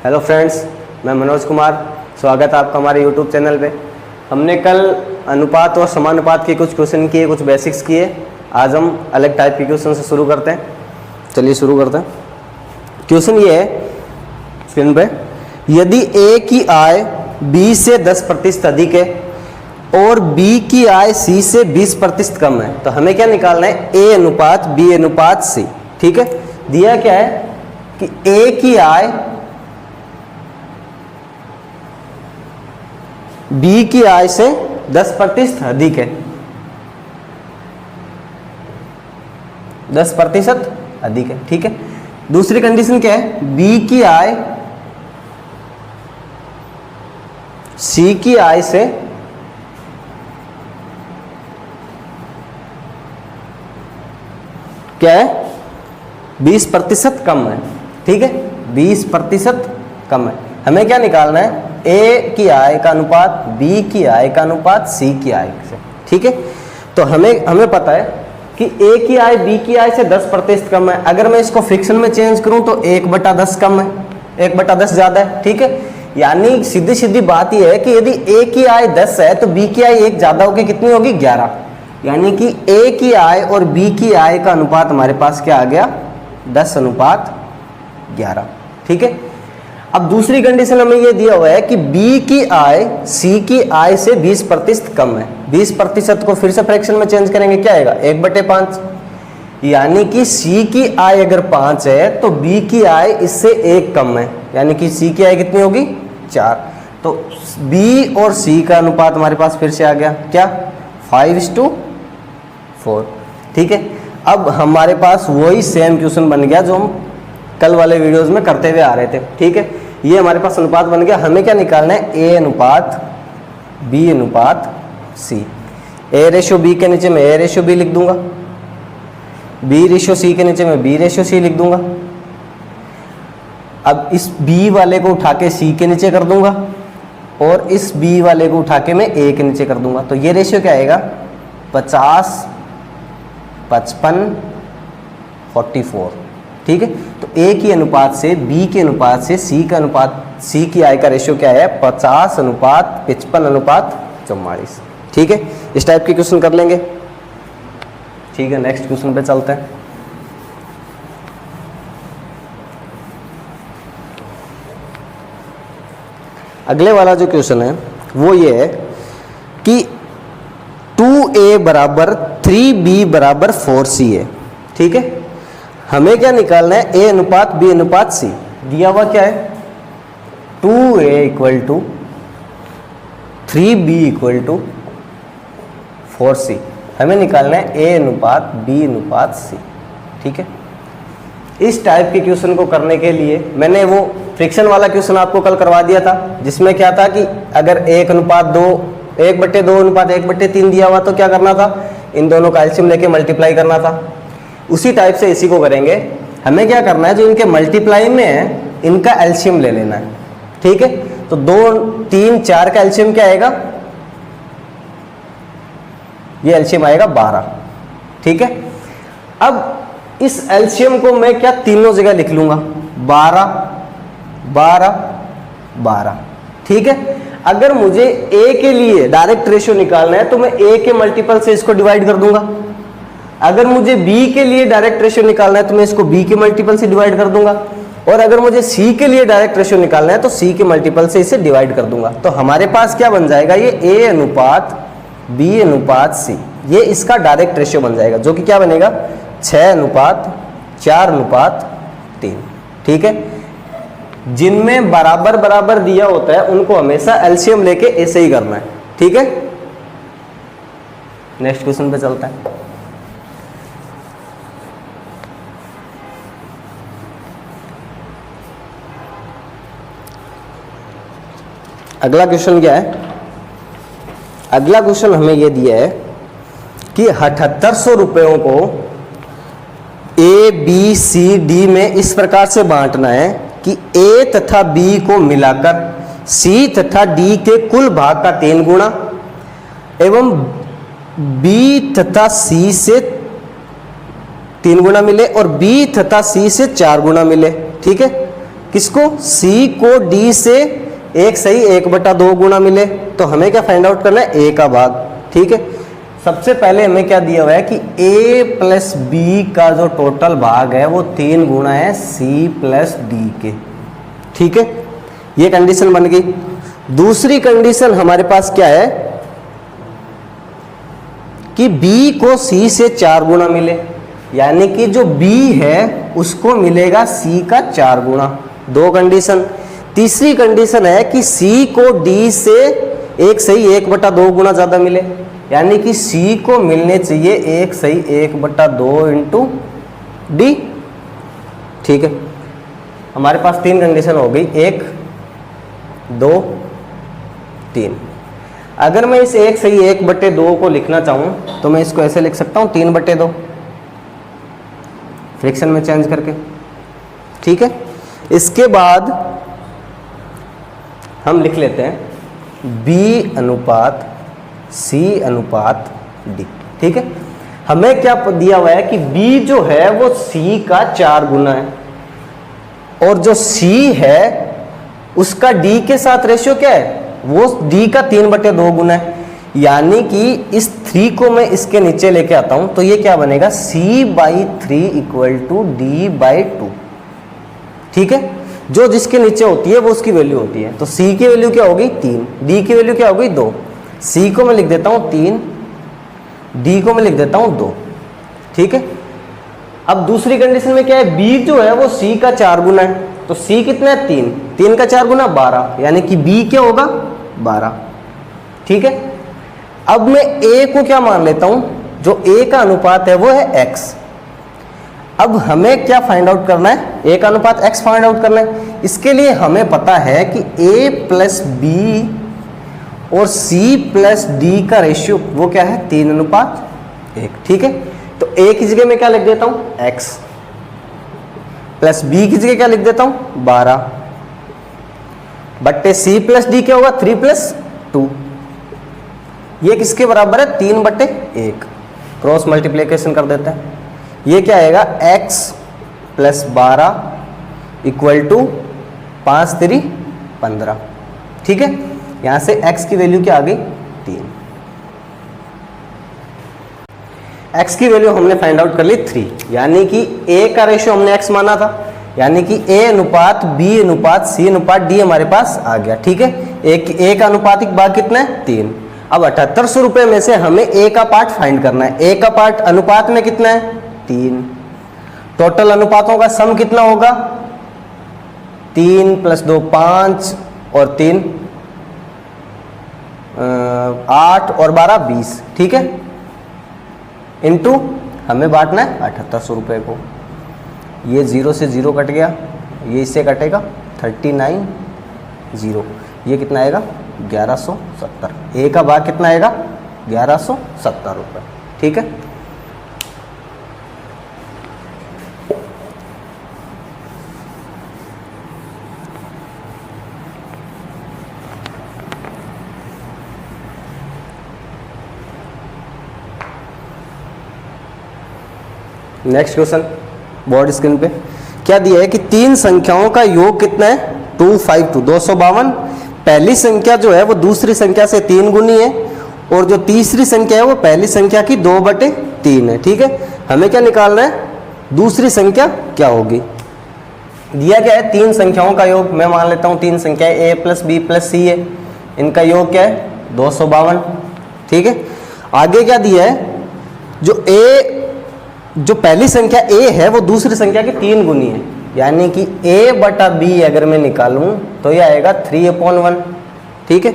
Hello friends, मैं मनोज कुमार। स्वागत है आपका हमारे यूट्यूब चैनल पे। हमने कल अनुपात और समानुपात के कुछ क्वेश्चन किए, कुछ बेसिक्स किए। आज हम अलग टाइप के क्वेश्चन से शुरू करते हैं। चलिए शुरू करते हैं। क्वेश्चन ये है स्क्रीन पे, यदि ए की आय बी से 10% अधिक है और बी की आय सी से 20% कम है, तो हमें क्या निकालना है? ए अनुपात बी अनुपात सी। ठीक है, दिया क्या है कि ए की आय बी की आय से 10% अधिक है, 10% अधिक है। ठीक है, दूसरी कंडीशन क्या है? बी की आय सी की आय से क्या है? 20% कम है। ठीक है, 20% कम है। हमें क्या निकालना है? ए की आय का अनुपात बी की आय का अनुपात सी की आय से। ठीक है, तो हमें पता है कि ए की आय बी की आय से 10% कम है। अगर मैं इसको फ्रिक्शन में चेंज करूं तो 1/10 कम है, 1/10 ज्यादा है। ठीक है, यानी सीधी सीधी बात यह है कि यदि ए की आय 10 है तो बी की आय 1 ज्यादा होगी, कितनी होगी? 11। यानी कि ए की आय और बी की आय का अनुपात हमारे पास क्या आ गया? 10:11। ठीक है, अब दूसरी कंडीशन हमें यह दिया हुआ है कि बी की आय सी की आय से 20% कम है। 20% को फिर से फ्रैक्शन में चेंज करेंगे, क्या आएगा? 1/5। यानी कि सी की आय अगर 5 है तो बी की आय इससे 1 कम है, यानी कि सी की आय कितनी होगी? 4। तो बी और सी का अनुपात हमारे पास फिर से आ गया, क्या? 5:4। ठीक है, अब हमारे पास वही सेम क्वेश्चन बन गया जो हम कल वाले वीडियोस में करते हुए आ रहे थे। ठीक है, ये हमारे पास अनुपात बन गया। हमें क्या निकालना है? ए अनुपात बी अनुपात सी। ए रेशो बी के नीचे मैं ए रेशो बी लिख दूंगा, बी रेशो सी के नीचे मैं बी रेशो सी लिख दूंगा। अब इस बी वाले को उठा के सी के नीचे कर दूंगा और इस बी वाले को उठा के मैं ए के नीचे कर दूंगा। तो ये रेशियो क्या आएगा? 50, 55, 44। ठीक है, तो ए की अनुपात से बी के अनुपात से सी का अनुपात, सी की आय का रेशियो क्या है? 50:55:44। ठीक है, इस टाइप के क्वेश्चन कर लेंगे। ठीक है, नेक्स्ट क्वेश्चन पे चलते हैं। अगले वाला जो क्वेश्चन है वो ये है कि 2a = 3b = 4c है। ठीक है, हमें क्या निकालना है? ए अनुपात बी अनुपात सी। दिया हुआ क्या है? 2a = 3b = 4c। हमें निकालना है ए अनुपात बी अनुपात सी। ठीक है, इस टाइप के क्वेश्चन को करने के लिए मैंने वो फ्रिक्शन वाला क्वेश्चन आपको कल करवा दिया था, जिसमें क्या था कि अगर 1:2, 1/2:1/3 दिया हुआ तो क्या करना था? इन दोनों का एलसीएम लेके मल्टीप्लाई करना था। उसी टाइप से इसी को करेंगे। हमें क्या करना है? जो इनके मल्टीप्लाई में है इनका एलसीएम ले लेना है। ठीक है, तो 2, 3, 4 का एलसीएम क्या आएगा? ये एलसीएम आएगा 12। ठीक है, अब इस एलसीएम को मैं क्या तीनों जगह लिख लूंगा, 12, 12, 12। ठीक है, अगर मुझे ए के लिए डायरेक्ट रेशियो निकालना है तो मैं ए के मल्टीपल से इसको डिवाइड कर दूंगा। अगर मुझे बी के लिए डायरेक्ट रेशियो निकालना है तो मैं इसको बी के मल्टीपल से डिवाइड कर दूंगा। और अगर मुझे सी के लिए डायरेक्ट रेशियो निकालना है तो सी के मल्टीपल से इसे डिवाइड कर दूंगा। तो हमारे पास क्या बन जाएगा? ये ए अनुपात बी अनुपात सी, ये इसका डायरेक्ट रेशियो बन जाएगा, जो कि क्या बनेगा? 6:4:3। ठीक है, जिनमें बराबर बराबर दिया होता है उनको हमेशा एलसीएम लेके ऐसे ही करना है। ठीक है, नेक्स्ट क्वेश्चन पे चलता है। अगला क्वेश्चन क्या है? अगला क्वेश्चन हमें यह दिया है कि 7800 रुपयों को ए बी सी डी में इस प्रकार से बांटना है कि ए तथा बी को मिलाकर सी तथा डी के कुल भाग का 3 गुना एवं बी तथा सी से 3 गुना मिले और बी तथा सी से 4 गुना मिले। ठीक है, किसको? C को D से 1/2 गुना मिले। तो हमें क्या फाइंड आउट करना है? A का भाग। ठीक है, सबसे पहले हमें क्या दिया हुआ है कि A प्लस B का जो टोटल भाग है वो 3 गुना है C प्लस D के। ठीक है, ये कंडीशन बन गई। दूसरी कंडीशन हमारे पास क्या है कि B को C से 4 गुना मिले, यानी कि जो B है उसको मिलेगा C का 4 गुना। 2 कंडीशन। तीसरी कंडीशन है कि C को D से 1/2 गुना ज़्यादा मिले, यानी कि C को मिलने चाहिए 1/2 इंटू D। ठीक है, हमारे पास 3 कंडीशन हो गई, 1 2 3। अगर मैं इस 1/2 को लिखना चाहूँ तो मैं इसको ऐसे लिख सकता हूँ 3/2 फ्रैक्शन में चेंज करके। ठीक है, इसके बाद हम लिख लेते हैं B अनुपात C अनुपात D। ठीक है, हमें क्या दिया हुआ है कि B जो है वो C का 4 गुना है, और जो C है उसका D के साथ रेशियो क्या है? वो D का 3/2 गुना है, यानी कि इस 3 को मैं इसके नीचे लेके आता हूं तो ये क्या बनेगा? C/3 equal to D/2। ठीक है, जो जिसके नीचे होती है वो उसकी वैल्यू होती है। तो C की वैल्यू क्या होगी? 3, D की वैल्यू क्या होगी? 2। C को मैं लिख देता हूं 3, D को मैं लिख देता हूं 2। ठीक है, अब दूसरी कंडीशन में क्या है? B जो है वो C का 4 गुना है, तो C कितना है? 3, 3 का 4 गुना 12, यानी कि B क्या होगा? 12। ठीक है, अब मैं A को क्या मान लेता हूं? जो A का अनुपात है वो है X। अब हमें क्या फाइंड आउट करना है? A का अनुपात X फाइंड आउट करना है। इसके लिए हमें पता है कि A प्लस B और C प्लस D का रेशियो वो क्या है? 3:1। ठीक है, तो A की जगह मैं क्या लिख देता हूं? X प्लस B की जगह क्या लिख देता हूं? 12 बट्टे C प्लस D क्या होगा? 3+2। ये किसके बराबर है? 3/1। क्रॉस मल्टीप्लिकेशन कर देते हैं। ये क्या आएगा? X plus 12 equal to 5×3 15। ठीक है, यहां से X की वैल्यू क्या आ गई? 3। X की वैल्यू हमने फाइंड आउट कर ली 3, यानी कि A का रेशियो हमने X माना था, यानी कि A अनुपात B अनुपात C अनुपात D हमारे पास आ गया। ठीक है, A का अनुपातिक भाग कितना है? 3। अब 7800 रुपये में से हमें A का पार्ट फाइंड करना है। A का पार्ट अनुपात में कितना है? 3। टोटल अनुपातों का सम कितना होगा? 3 + 2 5 और 3 8 और 12 20। ठीक है, इनटू हमें बांटना है 7800 रुपये को। ये 0 से 0 कट गया, ये इससे कटेगा 39 0। ये कितना आएगा? 1170। A का भाग कितना आएगा? 1170 रुपये। ठीक है, नेक्स्ट क्वेश्चन बोर्ड स्क्रीन पे क्या दिया है कि 3 संख्याओं का योग कितना है? 252 252। पहली संख्या जो है वो दूसरी संख्या से 3 गुनी है, और जो तीसरी संख्या है वो पहली संख्या की 2/3 है। ठीक है, हमें क्या निकालना है? दूसरी संख्या क्या होगी? दिया क्या है? 3 संख्याओं का योग। मैं मान लेता हूँ 3 संख्याएं A plus B plus C है, इनका योग क्या है? 252। ठीक है, आगे क्या दिया है? जो पहली संख्या A है वो दूसरी संख्या की 3 गुनी है, यानी कि A/B अगर मैं निकालूं तो ये आएगा 3/1। ठीक है,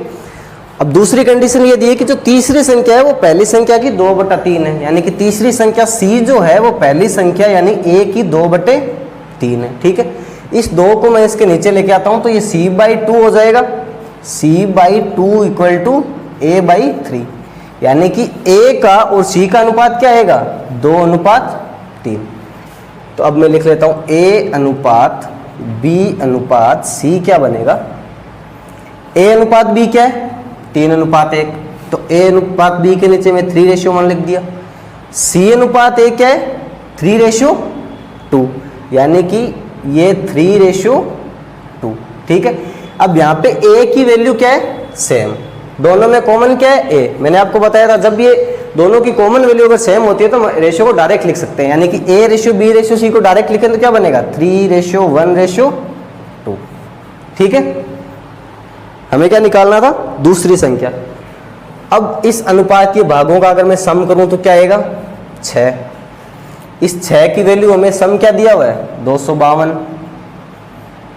अब दूसरी कंडीशन ये दी है कि जो तीसरी संख्या है वो पहली संख्या की 2/3 है, यानी कि तीसरी संख्या C जो है वो पहली संख्या यानी A की 2/3 है। ठीक है, इस 2 को मैं इसके नीचे लेके आता हूं तो ये C/2 हो जाएगा। C/2 इक्वल टू A/3, यानी कि A का और C का अनुपात क्या आएगा? 2:3। तो अब मैं लिख लेता हूं A अनुपात B अनुपात C क्या बनेगा? A अनुपात B क्या है? 3:1। तो A अनुपात B के नीचे में 3:1 लिख दिया। C अनुपात A क्या है? 3:2, यानी कि ये 3:2 ठीक है। अब यहाँ पे ए की वैल्यू क्या है, सेम, दोनों में कॉमन क्या है, ए। मैंने आपको बताया था जब ये दोनों की कॉमन वैल्यू अगर सेम होती है तो रेशियो को डायरेक्ट लिख सकते हैं, यानी कि A ratio B ratio C को डायरेक्ट लिखें तो क्या बनेगा, 3:1:2। ठीक है। हमें क्या निकालना था, दूसरी संख्या। अब इस अनुपात के भागों का अगर मैं सम करूं तो क्या आएगा, 6। इस 6 की वैल्यू हमें सम क्या दिया हुआ है, 252।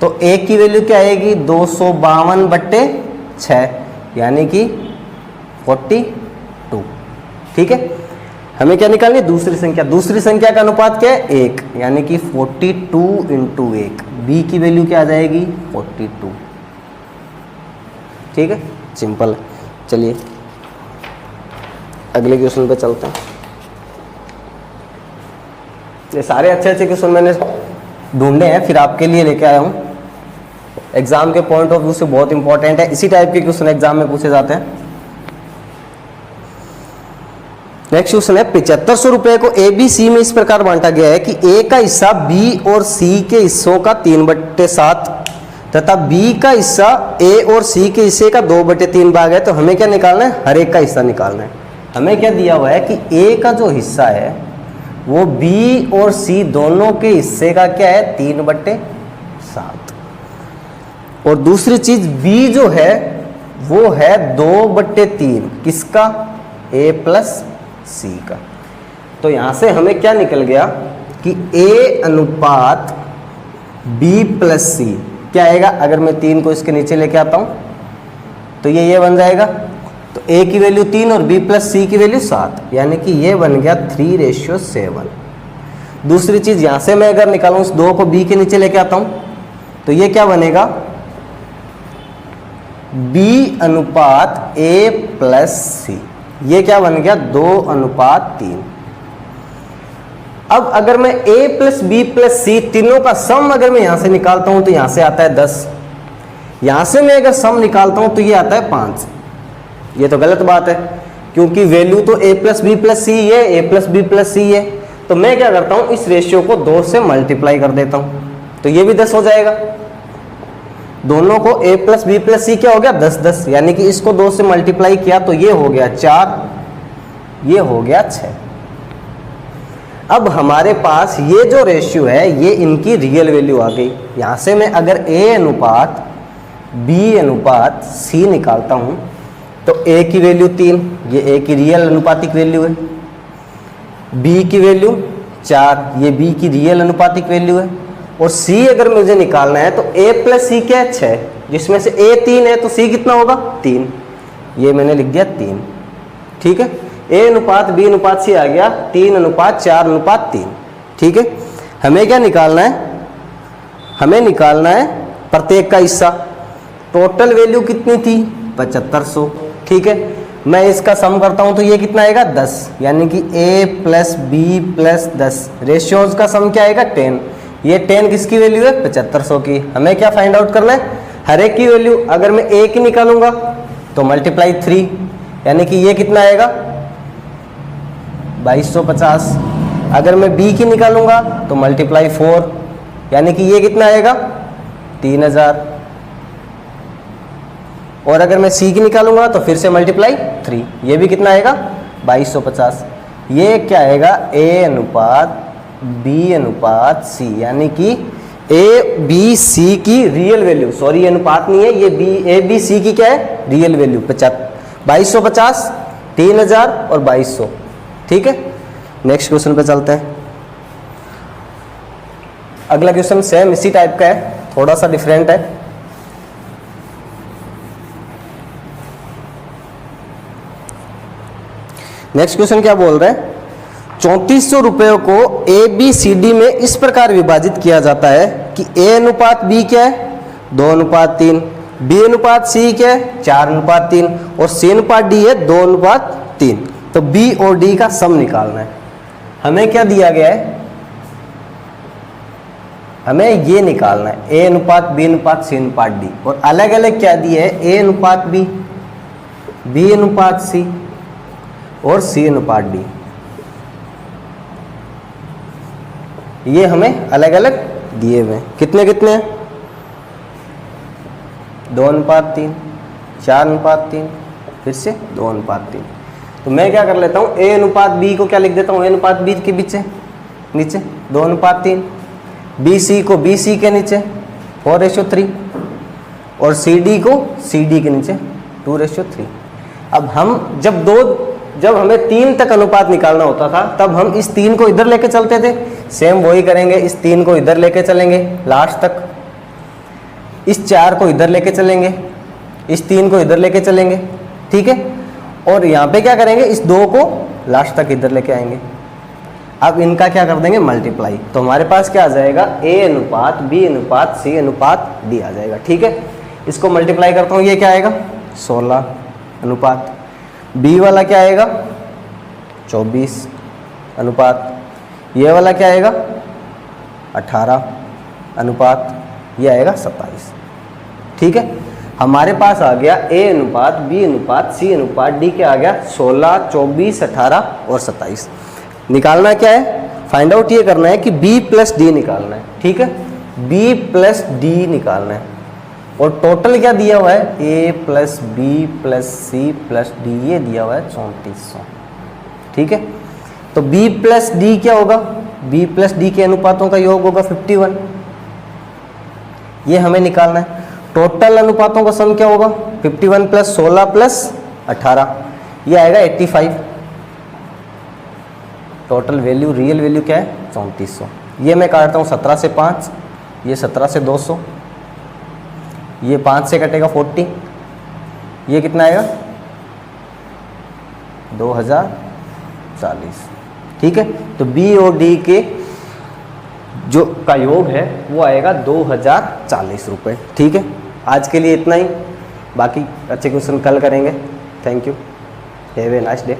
तो ए की वैल्यू क्या आएगी, 252/6 यानी कि 42। ठीक है। हमें क्या निकालनी है, दूसरी संख्या। दूसरी संख्या का अनुपात क्या है, 1, यानी कि 42 × 1। बी की वैल्यू क्या आ जाएगी, 42। ठीक है, सिंपल है। चलिए अगले क्वेश्चन पे चलते हैं। ये सारे अच्छे अच्छे क्वेश्चन मैंने ढूंढे हैं, फिर आपके लिए लेके आया हूँ। एग्जाम के पॉइंट ऑफ व्यू से बहुत इंपॉर्टेंट है, इसी टाइप के क्वेश्चन एग्जाम में पूछे जाते हैं। नेक्स्ट क्वेश्चन है, 7500 रुपए को ए बी सी में इस प्रकार बांटा गया है कि ए का हिस्सा बी और सी के हिस्सों का 3/7 तथा बी का हिस्सा ए और सी के हिस्से का 2/3 भाग है। तो हमें क्या निकालना है, हर एक का हिस्सा निकालना है। हमें क्या दिया हुआ है कि ए का जो हिस्सा है वो बी और सी दोनों के हिस्से का क्या है, 3/7। और दूसरी चीज बी जो है वो है 2/3 किसका, ए प्लस सी का। तो यहां से हमें क्या निकल गया कि ए अनुपात बी प्लस सी क्या आएगा, अगर मैं 3 को इसके नीचे लेके आता हूं तो ये बन जाएगा। तो ए की वैल्यू 3 और बी प्लस सी की वैल्यू 7, यानी कि ये बन गया 3:7। दूसरी चीज यहां से मैं अगर निकालूं इस 2 को बी के नीचे लेके आता हूं तो ये क्या बनेगा, बी अनुपात ए प्लस सी। ये क्या बन गया, 2:3। अब अगर मैं a प्लस बी प्लस सी तीनों का सम अगर मैं यहां से निकालता हूं तो यहां से आता है 10। यहां से मैं अगर सम निकालता हूं तो ये आता है 5। ये तो गलत बात है, क्योंकि वैल्यू तो a प्लस बी प्लस सी है, a प्लस बी प्लस सी है। तो मैं क्या करता हूं, इस रेशियो को 2 से मल्टीप्लाई कर देता हूं तो ये भी 10 हो जाएगा। दोनों को a प्लस बी प्लस सी क्या हो गया, 10, यानी कि इसको 2 से मल्टीप्लाई किया तो ये हो गया 4, ये हो गया 6। अब हमारे पास ये जो रेशियो है ये इनकी रियल वैल्यू आ गई। यहां से मैं अगर a अनुपात b अनुपात c निकालता हूं तो a की वैल्यू 3, ये a की रियल अनुपातिक वैल्यू है, b की वैल्यू 4, ये b की रियल अनुपातिक वैल्यू है, और c अगर मुझे निकालना है तो a प्लस सी क्या है, 6, जिसमें से a 3 है तो c कितना होगा, 3। ये मैंने लिख दिया 3। ठीक है, a अनुपात b अनुपात c आ गया 3:4:3। ठीक है। हमें क्या निकालना है, हमें निकालना है प्रत्येक का हिस्सा। टोटल वैल्यू कितनी थी, 7500। ठीक है, मैं इसका सम करता हूं तो ये कितना आएगा, 10, यानी कि a plus B plus 10। Ratios का सम क्या आएगा, 10। ये 10 किसकी वैल्यू है, 7500 की। हमें क्या फाइंड आउट करना है, हर एक की वैल्यू। अगर मैं a की निकालूंगा तो मल्टीप्लाई 3, यानी कि ये कितना आएगा, 2250। अगर मैं b की निकालूंगा तो मल्टीप्लाई 4, यानी कि ये कितना आएगा, 3000। और अगर मैं c की निकालूंगा तो फिर से मल्टीप्लाई 3, ये भी कितना आएगा, 2250। ये क्या आएगा, a अनुपात b अनुपात c, यानी कि a b c की रियल वैल्यू, सॉरी अनुपात नहीं है, ये a b c की क्या है, रियल वैल्यू 2250, 3000 और 2200। ठीक है, नेक्स्ट क्वेश्चन पे चलते हैं। अगला क्वेश्चन सेम इसी टाइप का है, थोड़ा सा डिफरेंट है। नेक्स्ट क्वेश्चन क्या बोल रहे हैं, 3400 रुपयों को ए बी सी डी में इस प्रकार विभाजित किया जाता है कि a अनुपात b क्या है, 2:3, b अनुपात c क्या है, 4:3 और c अनुपात d है 2:3। तो b और d का सम निकालना है। हमें क्या दिया गया है, हमें ये निकालना है, a अनुपात b अनुपात c अनुपात d, और अलग अलग क्या दिए है, a अनुपात b, b अनुपात c और c अनुपात d। ये हमें अलग अलग दिए हुए हैं। कितने कितने हैं, 2:3, 4:3, फिर से 2:3। तो मैं क्या कर लेता हूँ, A अनुपात B को क्या लिख देता हूँ, A अनुपात B के नीचे 2:3, BC को BC के नीचे 4:3 और CD को CD के नीचे 2:3। अब हम जब हमें 3 तक अनुपात निकालना होता था तब हम इस 3 को इधर लेके चलते थे, सेम वही करेंगे, इस 3 को इधर लेके चलेंगे लास्ट तक, इस 4 को इधर लेके चलेंगे, इस 3 को इधर लेके चलेंगे, ठीक है। और यहाँ पे क्या करेंगे, इस 2 को लास्ट तक इधर लेके आएंगे। अब इनका क्या कर देंगे, मल्टीप्लाई। तो हमारे पास क्या आ जाएगा, A अनुपात B अनुपात C अनुपात D आ जाएगा, ठीक है। इसको मल्टीप्लाई करता हूँ, ये क्या आएगा 16 अनुपात, B वाला क्या आएगा 24 अनुपात, ये वाला क्या आएगा 18 अनुपात, ये आएगा 27, ठीक है। हमारे पास आ गया A अनुपात B अनुपात C अनुपात D क्या आ गया 16, 24, 18 और 27। निकालना क्या है, फाइंड आउट ये करना है कि B प्लस D निकालना है, ठीक है। B प्लस D निकालना है और टोटल क्या दिया हुआ है, A plus B plus C plus D, ये दिया हुआ है 3400, ठीक है। तो B प्लस D क्या होगा, B प्लस D के अनुपातों का योग होगा 51, ये हमें निकालना है। टोटल अनुपातों का सम क्या होगा, 51 प्लस 16 प्लस 18, ये आएगा 85। टोटल वैल्यू, रियल वैल्यू क्या है 3400। ये मैं काटता हूँ 17 से 5, ये 17 से 200, ये 5 से कटेगा 40, ये कितना आएगा 2040, ठीक है। तो B और D के जो का योग है वो आएगा 2040 रुपये, ठीक है। आज के लिए इतना ही, बाकी अच्छे क्वेश्चन कल करेंगे। Thank you, have a nice day.